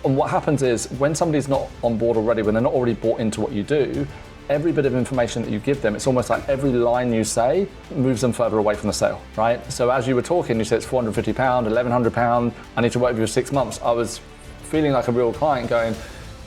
And what happens is when somebody's not on board already, when they're not already bought into what you do, every bit of information that you give them, it's almost like every line you say moves them further away from the sale, right? So as you were talking, you said it's £450, £1,100, I need to work with you for 6 months. I was feeling like a real client going,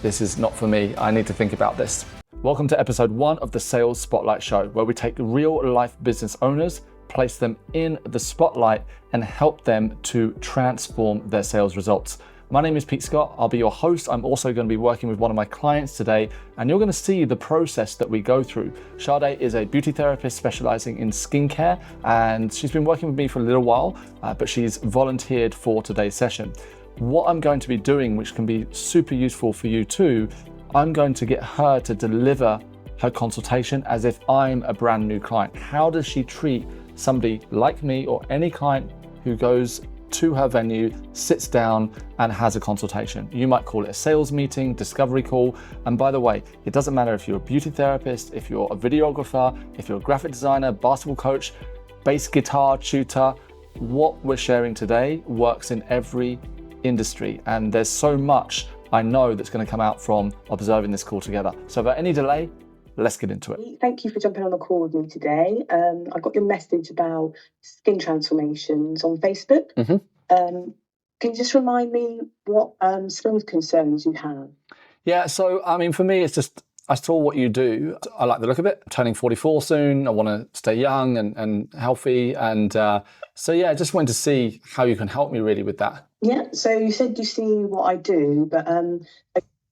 this is not for me, I need to think about this. Welcome to episode 1 of the Sales Spotlight Show, where we take real life business owners, place them in the spotlight and help them to transform their sales results. My name is Pete Scott. I'll be your host. I'm also going to be working with one of my clients today, and you're going to see the process that we go through. Sade is a beauty therapist specializing in skincare, and she's been working with me for a little while, but she's volunteered for today's session. What I'm going to be doing, which can be super useful for you too, I'm going to get her to deliver her consultation as if I'm a brand new client. How does she treat somebody like me or any client who goes to her venue, sits down and has a consultation? You might call it a sales meeting, discovery call. And by the way, it doesn't matter if you're a beauty therapist, if you're a videographer, if you're a graphic designer, basketball coach, bass guitar tutor, what we're sharing today works in every industry. And there's so much I know that's going to come out from observing this call together. So without any delay, let's get into it. Thank you for jumping on the call with me today. I got your message about skin transformations on Facebook. Can you just remind me what skin concerns you have? Yeah, so I mean, for me, it's just, I saw what you do. I like the look of it. I'm turning 44 soon. I want to stay young and healthy. And so, yeah, I just wanted to see how you can help me really with that. Yeah, so you said you see what I do, but...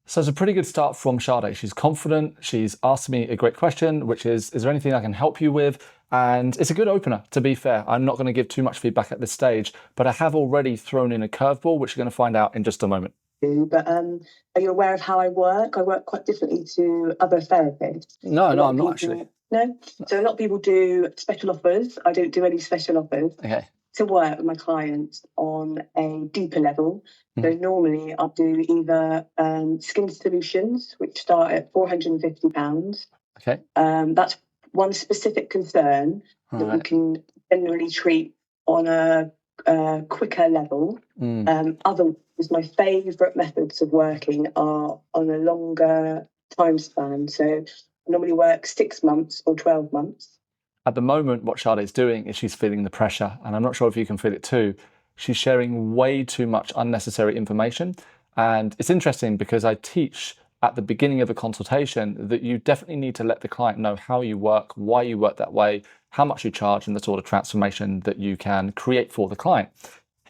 So it's a pretty good start from Sade. She's confident. She's asked me a great question, which is there anything I can help you with? And it's a good opener, to be fair. I'm not going to give too much feedback at this stage, but I have already thrown in a curveball, which you're going to find out in just a moment. But are you aware of how I work? I work quite differently to other therapists. No, I'm not actually. No? So a lot of people do special offers. I don't do any special offers. Okay. To work with my clients on a deeper level. So normally I'll do either skin solutions, which start at £450. Okay. That's one specific concern that we can generally treat on a quicker level. Otherwise, my favourite methods of working are on a longer time span. So I normally work 6 months or 12 months. At the moment, what Sade is doing is she's feeling the pressure, and I'm not sure if you can feel it too. She's sharing way too much unnecessary information. And it's interesting because I teach at the beginning of a consultation that you definitely need to let the client know how you work, why you work that way, how much you charge, and the sort of transformation that you can create for the client.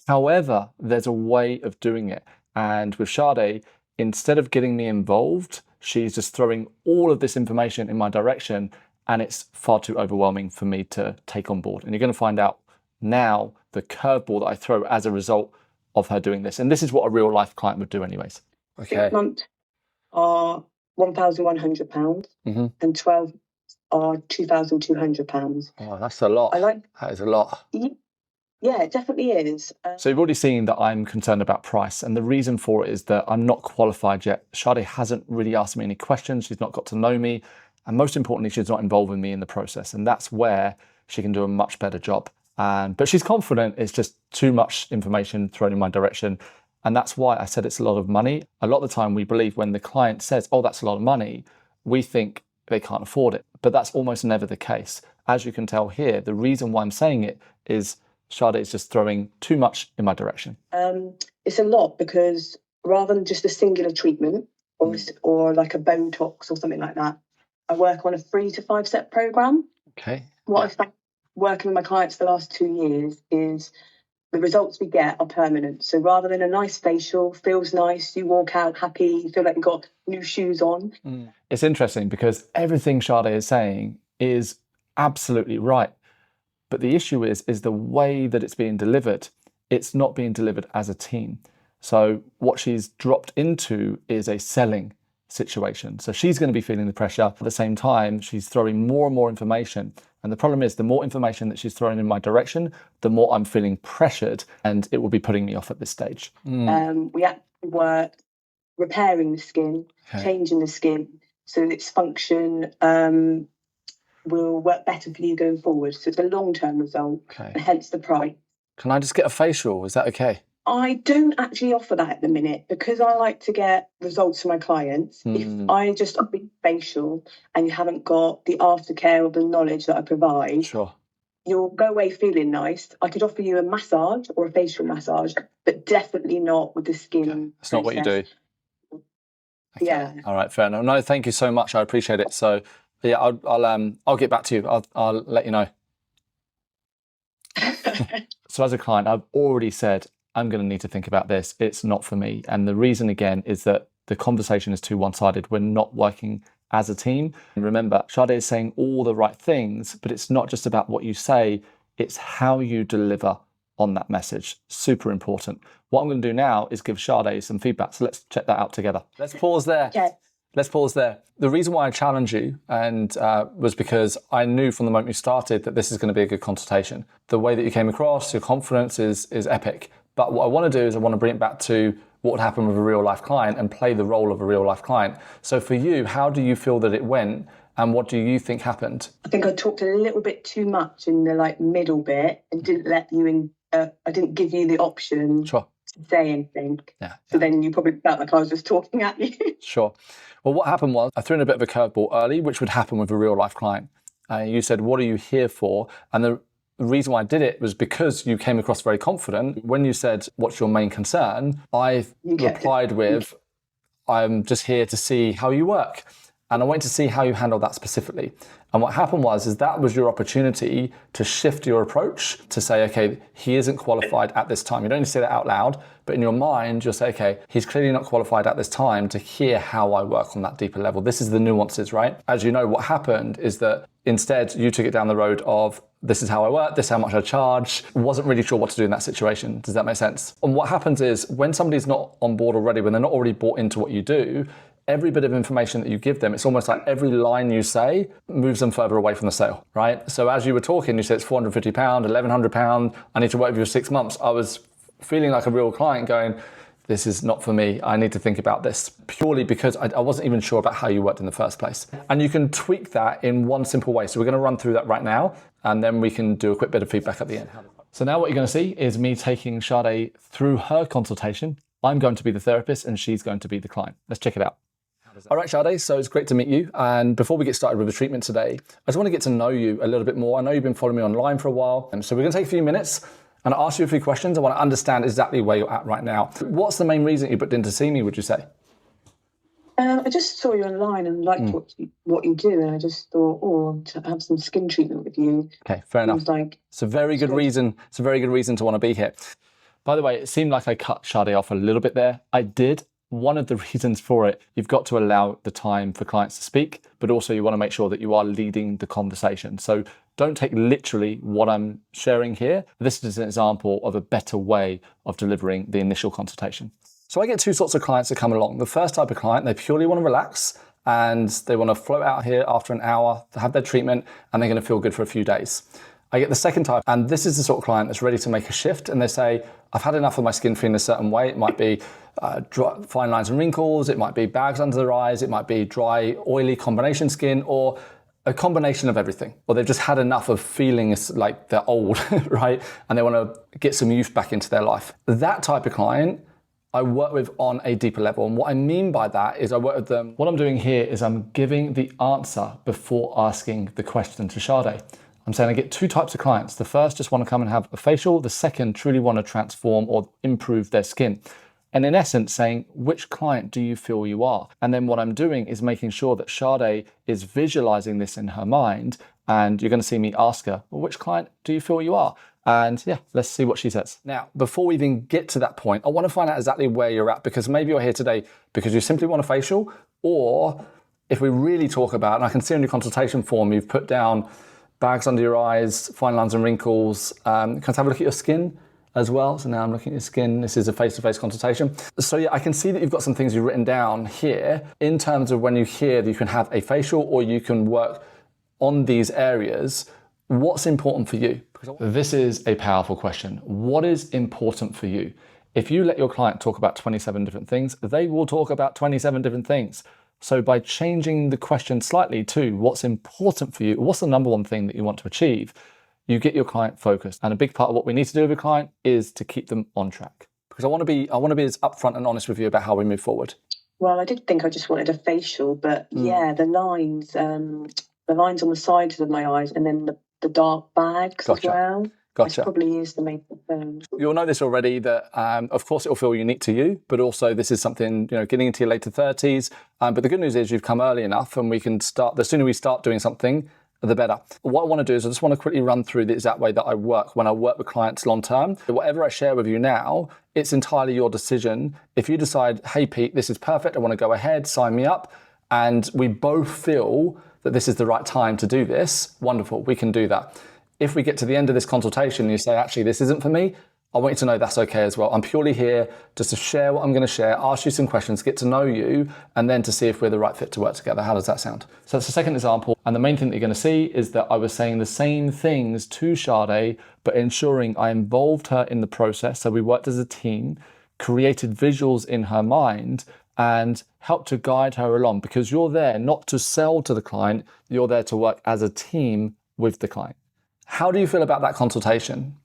However, there's a way of doing it. And with Sade, instead of getting me involved, she's just throwing all of this information in my direction, and it's far too overwhelming for me to take on board. And you're going to find out now the curveball that I throw as a result of her doing this. And this is what a real life client would do anyways. Okay. 6 months are £1,100 and 12 are £2,200. Oh, that's a lot. That is a lot. Yeah, it definitely is. So you've already seen that I'm concerned about price. And the reason for it is that I'm not qualified yet. Sade hasn't really asked me any questions. She's not got to know me. And most importantly, she's not involving me in the process. And that's where she can do a much better job. But she's confident. It's just too much information thrown in my direction. And that's why I said it's a lot of money. A lot of the time we believe when the client says, oh, that's a lot of money, we think they can't afford it. But that's almost never the case. As you can tell here, the reason why I'm saying it is Sade is just throwing too much in my direction. It's a lot because rather than just a singular treatment or like a Botox or something like that, I work on a 3 to 5 step program. Okay. What I've found working with my clients the last 2 years is the results we get are permanent. So rather than a nice facial, feels nice, you walk out happy, you feel like you've got new shoes on. It's interesting because everything Sade is saying is absolutely right. But the issue is the way that it's being delivered. It's not being delivered as a team. So what she's dropped into is a selling situation. So she's going to be feeling the pressure. At the same time, she's throwing more and more information. And the problem is the more information that she's throwing in my direction, the more I'm feeling pressured, and it will be putting me off at this stage. We actually work repairing the skin, changing the skin so that its function will work better for you going forward. So it's a long-term result, and hence the price. Can I just get a facial? Is that okay? I don't actually offer that at the minute because I like to get results for my clients. If I just offer you facial and you haven't got the aftercare or the knowledge that I provide, Sure. you'll go away feeling nice. I could offer you a massage or a facial massage, but definitely not with the skin. Okay. It's not what you do. Okay. Yeah. All right. Fair enough. No, thank you so much. I appreciate it. So, yeah, I'll get back to you. I'll let you know. So, as a client, I've already said I'm going to need to think about this. It's not for me. And the reason again is that the conversation is too one-sided. We're not working as a team. And remember, Sade is saying all the right things, but it's not just about what you say, it's how you deliver on that message. Super important. What I'm going to do now is give Sade some feedback. So let's check that out together. Let's pause there. Okay. Let's pause there. The reason why I challenged you was because I knew from the moment you started that this is going to be a good consultation. The way that you came across, your confidence is epic. But what I want to do is I want to bring it back to what would happen with a real life client and play the role of a real life client. So for you, how do you feel that it went and what do you think happened? I think I talked a little bit too much in the middle bit and didn't let you in. I didn't give you the option Sure. to say anything. Yeah. So then you probably felt like I was just talking at you. Sure. Well, what happened was I threw in a bit of a curveball early, which would happen with a real life client. You said, what are you here for? And the reason why I did it was because you came across very confident. When you said, what's your main concern? I replied with, I'm just here to see how you work. And I wanted to see how you handle that specifically. And what happened was that was your opportunity to shift your approach to say, okay, he isn't qualified at this time. You don't need to say that out loud, but in your mind, you'll say, okay, he's clearly not qualified at this time to hear how I work on that deeper level. This is the nuances, right? As you know, what happened is that instead you took it down the road of, this is how I work, this is how much I charge. Wasn't really sure what to do in that situation. Does that make sense? And what happens is when somebody's not on board already, when they're not already bought into what you do, every bit of information that you give them, it's almost like every line you say moves them further away from the sale, right? So as you were talking, you said it's £450, £1,100, I need to work with you for 6 months. I was feeling like a real client going, this is not for me. I need to think about this, purely because I wasn't even sure about how you worked in the first place. And you can tweak that in one simple way. So we're going to run through that right now, and then we can do a quick bit of feedback at the end. So now what you're going to see is me taking Sade through her consultation. I'm going to be the therapist and she's going to be the client. Let's check it out. All right, Sade, so it's great to meet you. And before we get started with the treatment today, I just want to get to know you a little bit more. I know you've been following me online for a while. And so we're going to take a few minutes and I'll ask you a few questions. I want to understand exactly where you're at right now. What's the main reason you booked in to see me, would you say? I just saw you online and liked what you do. And I just thought, to have some skin treatment with you. Okay, fair enough. It's a very good reason. It's a very good reason to want to be here. By the way, it seemed like I cut Sade off a little bit there. I did. One of the reasons for it, you've got to allow the time for clients to speak, but also you want to make sure that you are leading the conversation. So don't take literally what I'm sharing here. This is an example of a better way of delivering the initial consultation. So I get two sorts of clients that come along. The first type of client, they purely want to relax and they want to float out here after an hour to have their treatment and they're going to feel good for a few days. I get the second type, and this is the sort of client that's ready to make a shift, and they say, I've had enough of my skin feeling a certain way. It might be fine lines and wrinkles, it might be bags under their eyes, it might be dry, oily combination skin, or a combination of everything. Or they've just had enough of feeling like they're old, right? And they want to get some youth back into their life. That type of client, I work with on a deeper level. And what I mean by that is I work with them. What I'm doing here is I'm giving the answer before asking the question to Sade. I'm saying I get two types of clients. The first just want to come and have a facial. The second truly want to transform or improve their skin. And in essence saying, which client do you feel you are? And then what I'm doing is making sure that Sade is visualizing this in her mind. And you're going to see me ask her, well, which client do you feel you are? And yeah, let's see what she says. Now, before we even get to that point, I want to find out exactly where you're at, because maybe you're here today because you simply want a facial, or if we really talk about, and I can see on your consultation form, you've put down bags under your eyes, fine lines and wrinkles. Can I have a look at your skin as well? So now I'm looking at your skin. This is a face-to-face consultation. So yeah, I can see that you've got some things you've written down here in terms of when you hear that you can have a facial or you can work on these areas. What's important for you? This is a powerful question. What is important for you? If you let your client talk about 27 different things, they will talk about 27 different things. So by changing the question slightly to what's important for you, what's the number one thing that you want to achieve, you get your client focused. And a big part of what we need to do with a client is to keep them on track. Because I want to be as upfront and honest with you about how we move forward. Well, I did think I just wanted a facial, but yeah, the lines on the sides of my eyes, and then the dark bags as well. Gotcha. Which probably is the main concern. You'll know this already, that of course it'll feel unique to you, but also this is something, getting into your later 30s. But the good news is you've come early enough, and we can start, the sooner we start doing something, the better. What I want to do is I just want to quickly run through the exact way that I work when I work with clients long term. Whatever I share with you now, it's entirely your decision. If you decide, hey Pete, this is perfect, I want to go ahead, sign me up, and we both feel that this is the right time to do this, wonderful, we can do that. If we get to the end of this consultation and you say, actually, this isn't for me, I want you to know that's okay as well. I'm purely here just to share what I'm going to share, ask you some questions, get to know you, and then to see if we're the right fit to work together. How does that sound? So that's the second example. And the main thing that you're going to see is that I was saying the same things to Sade, but ensuring I involved her in the process. So we worked as a team, created visuals in her mind, and helped to guide her along, because you're there not to sell to the client, you're there to work as a team with the client. How do you feel about that consultation?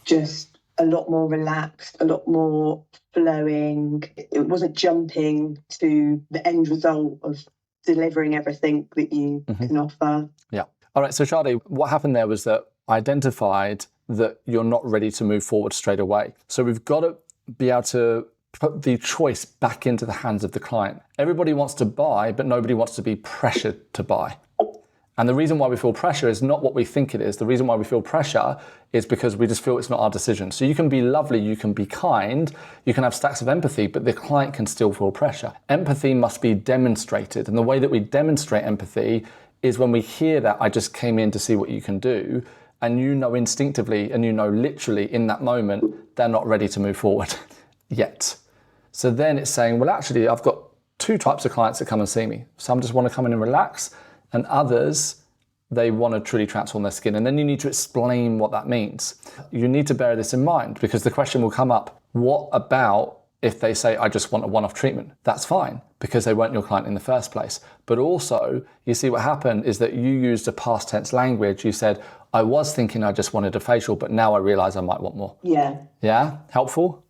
Just a lot more relaxed, a lot more flowing. It wasn't jumping to the end result of delivering everything that you can offer. Yeah. All right. So Sade, what happened there was that I identified that you're not ready to move forward straight away. So we've got to be able to put the choice back into the hands of the client. Everybody wants to buy, but nobody wants to be pressured to buy. And the reason why we feel pressure is not what we think it is. The reason why we feel pressure is because we just feel it's not our decision. So you can be lovely, you can be kind, you can have stacks of empathy, but the client can still feel pressure. Empathy must be demonstrated. And the way that we demonstrate empathy is when we hear that, I just came in to see what you can do, and you know instinctively and you know literally in that moment, they're not ready to move forward yet. So then it's saying, well, actually, I've got two types of clients that come and see me. Some just want to come in and relax, and others, they want to truly transform their skin. And then you need to explain what that means. You need to bear this in mind, because the question will come up, what about if they say, I just want a one-off treatment? That's fine, because they weren't your client in the first place. But also, you see what happened is that you used a past tense language. You said, I was thinking I just wanted a facial, but now I realize I might want more. Yeah. Yeah? Helpful?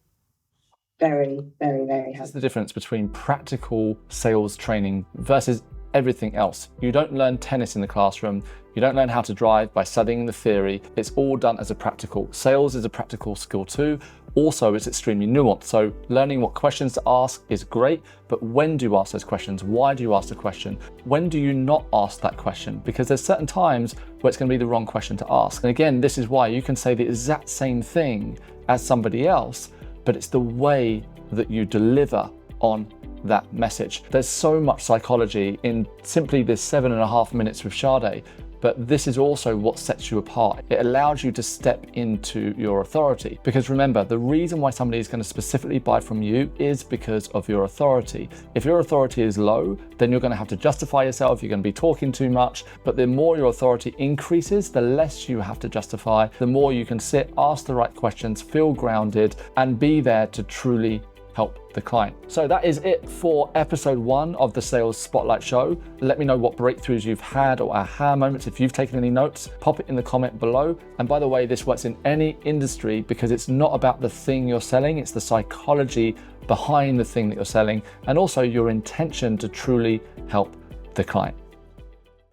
Very, very, very helpful. That's the difference between practical sales training versus everything else. You don't learn tennis in the classroom. You don't learn how to drive by studying the theory. It's all done as a practical. Sales is a practical skill too. Also, it's extremely nuanced. So learning what questions to ask is great, but when do you ask those questions? Why do you ask the question? When do you not ask that question? Because there's certain times where it's going to be the wrong question to ask. And again, this is why you can say the exact same thing as somebody else, but it's the way that you deliver on that message. There's so much psychology in simply this 7.5 minutes with Sade, but this is also what sets you apart. It allows you to step into your authority. Because remember, the reason why somebody is going to specifically buy from you is because of your authority. If your authority is low, then you're going to have to justify yourself, you're going to be talking too much, but the more your authority increases, the less you have to justify, the more you can sit, ask the right questions, feel grounded, and be there to truly help the client. So that is it for episode 1 of the Sales Spotlight Show. Let me know what breakthroughs you've had or aha moments. If you've taken any notes, pop it in the comment below. And by the way, this works in any industry, because it's not about the thing you're selling, it's the psychology behind the thing that you're selling, and also your intention to truly help the client.